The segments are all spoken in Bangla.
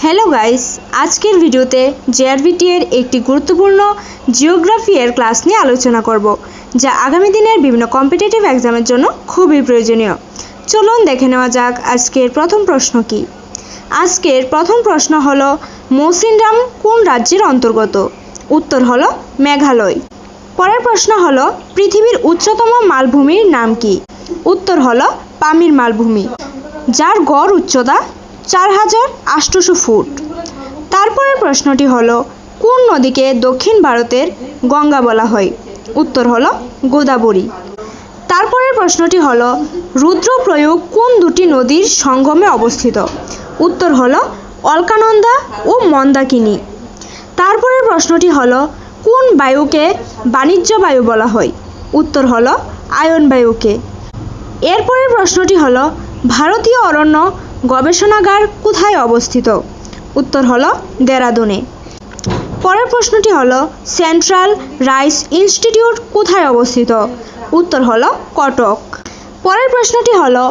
হ্যালো গাইস, আজকের ভিডিওতে জেআরভিটি এর একটি গুরুত্বপূর্ণ জিওগ্রাফি এর ক্লাস নিয়ে আলোচনা করব, যা আগামী দিনের বিভিন্ন কম্পিটিটিভ এক্সামের জন্য খুবই প্রয়োজনীয়। চলুন দেখে নেওয়া যাক আজকের প্রথম প্রশ্ন কি। আজকের প্রথম প্রশ্ন হলো, মৌসিনরাম কোন রাজ্যের অন্তর্গত? উত্তর হলো মেঘালয়। পরের প্রশ্ন হলো, পৃথিবীর উচ্চতম মালভূমির নাম কি? উত্তর হলো পামির মালভূমি, যার গড় উচ্চতা 4800 ফুট। তারপরের প্রশ্নটি হলো, কোন নদীকে দক্ষিণ ভারতের গঙ্গা বলা হয়? উত্তর হলো গোদাবরী। তারপরের প্রশ্নটি হলো, রুদ্রপ্রয়াগ কোন দুটি নদীর সঙ্গমে অবস্থিত? উত্তর হলো অলকানন্দা ও মন্দাকিনী। তারপরের প্রশ্নটি হলো, কোন বায়ুকে বাণিজ্য বায়ু বলা হয়? উত্তর হলো আয়ন বায়ুকে। এরপরের প্রশ্নটি হলো, ভারতীয় অরণ্য গবেষণাগার কোথায় অবস্থিত? উত্তর হলো দেরাদুনে। পরের প্রশ্নটি হলো, সেন্ট্রাল রাইস ইনস্টিটিউট কোথায় অবস্থিত? উত্তর হলো কটক। পরের প্রশ্নটি হলো,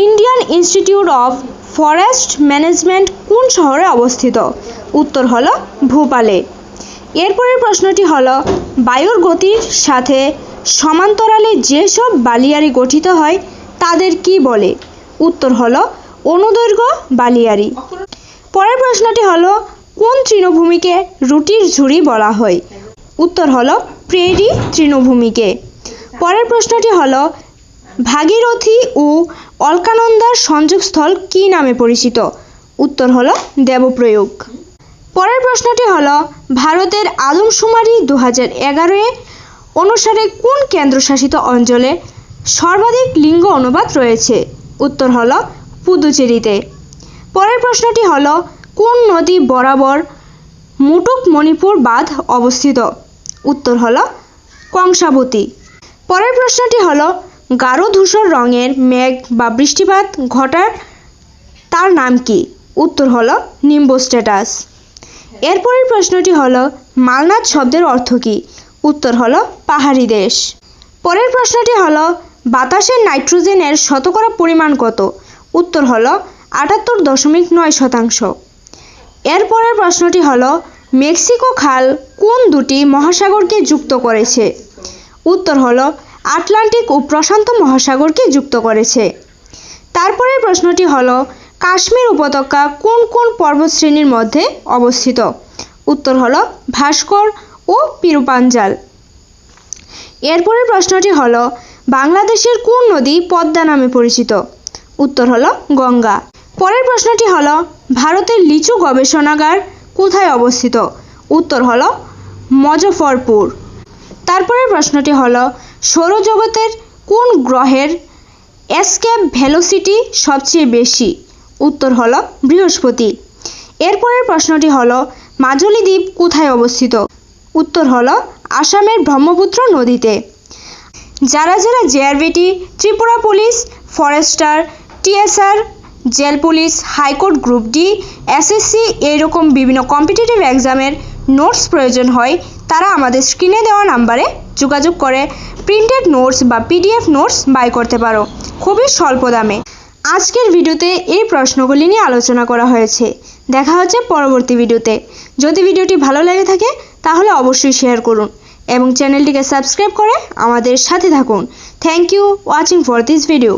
Indian institute of forest management কোন শহরে অবস্থিত? উত্তর হলো ভোপালে। এরপরের প্রশ্নটি হলো, বায়ুর গতির সাথে সমান্তরালে যেসব বালিয়াড়ি গঠিত হয় তাদের কি বলে? উত্তর হলো অনুদৈর্ঘ্য বালিয়াড়ি। পরের প্রশ্নটি হলো, কোন তৃণভূমিকে রুটির ঝুড়ি বলা হয়? উত্তর হলো প্রেরি তৃণভূমিকে। পরের প্রশ্নটি হলো, ভাগীরথী ও অলকানন্দার সংযোগস্থল কী নামে পরিচিত? উত্তর হলো দেবপ্রয়াগ। পরের প্রশ্নটি হলো, ভারতের আদমশুমারি 2011 অনুসারে কোন কেন্দ্রশাসিত অঞ্চলে সর্বাধিক লিঙ্গ অনুপাত রয়েছে? উত্তর হলো পুদুচেরিতে। পরের প্রশ্নটি হলো, কোন নদী বরাবর মুটুকমণিপুর বাঁধ অবস্থিত? উত্তর হলো কংসাবতী। পরের প্রশ্নটি হলো, গাঢ় ধূসর রঙের মেঘ বা বৃষ্টিপাত ঘটার তার নাম কি? উত্তর হলো নিম্বোস্ট্যাটাস। এরপরের প্রশ্নটি হলো, মালনাদ শব্দের অর্থ কী? উত্তর হলো পাহাড়ি দেশ। পরের প্রশ্নটি হলো, বাতাসের নাইট্রোজেনের শতকরা পরিমাণ কত? উত্তর হলো 78.9%। এরপরের প্রশ্নটি হলো, মেক্সিকো খাল কোন দুটি মহাসাগরকে যুক্ত করেছে? উত্তর হলো আটলান্টিক ও প্রশান্ত মহাসাগরকে যুক্ত করেছে। তারপরের প্রশ্নটি হলো, কাশ্মীর উপত্যকা কোন কোন পর্বতশ্রেণীর মধ্যে অবস্থিত? উত্তর হলো ভাস্কর ও পিরুপাঞ্জাল। এরপরের প্রশ্নটি হলো, বাংলাদেশের কোন নদী পদ্মা নামে পরিচিত? উত্তর হলো গঙ্গা। পরের প্রশ্নটি হলো, ভারতের লিচু গবেষণাগার কোথায় অবস্থিত? উত্তর হলো মুজফ্ফরপুর। তারপরের প্রশ্নটি হলো, সৌরজগতের কোন গ্রহের এসকেপ ভেলোসিটি সবচেয়ে বেশি? উত্তর হলো বৃহস্পতি। এরপরের প্রশ্নটি হলো, মাজুলী দ্বীপ কোথায় অবস্থিত? উত্তর হলো আসামের ব্রহ্মপুত্র নদীতে। যারা যারা JRBT, Tripura police, forester, TSR, jail police, high court group D, SSC এইরকম বিভিন্ন কম্পিটিটিভ এক্সামের নোটস প্রয়োজন হয়, তারা আমাদের স্ক্রিনে দেওয়া নাম্বারে যোগাযোগ করে প্রিন্টেড নোটস বা পিডিএফ নোটস বাই করতে পারো খুবই স্বল্প দামে। আজকের ভিডিওতে এই প্রশ্নগুলি নিয়ে আলোচনা করা হয়েছে। দেখা হচ্ছে পরবর্তী ভিডিওতে। যদি ভিডিওটি ভালো লেগে থাকে তাহলে অবশ্যই শেয়ার করুন এবং চ্যানেলটিকে সাবস্ক্রাইব করে আমাদের সাথে থাকুন। Thank you watching for this video.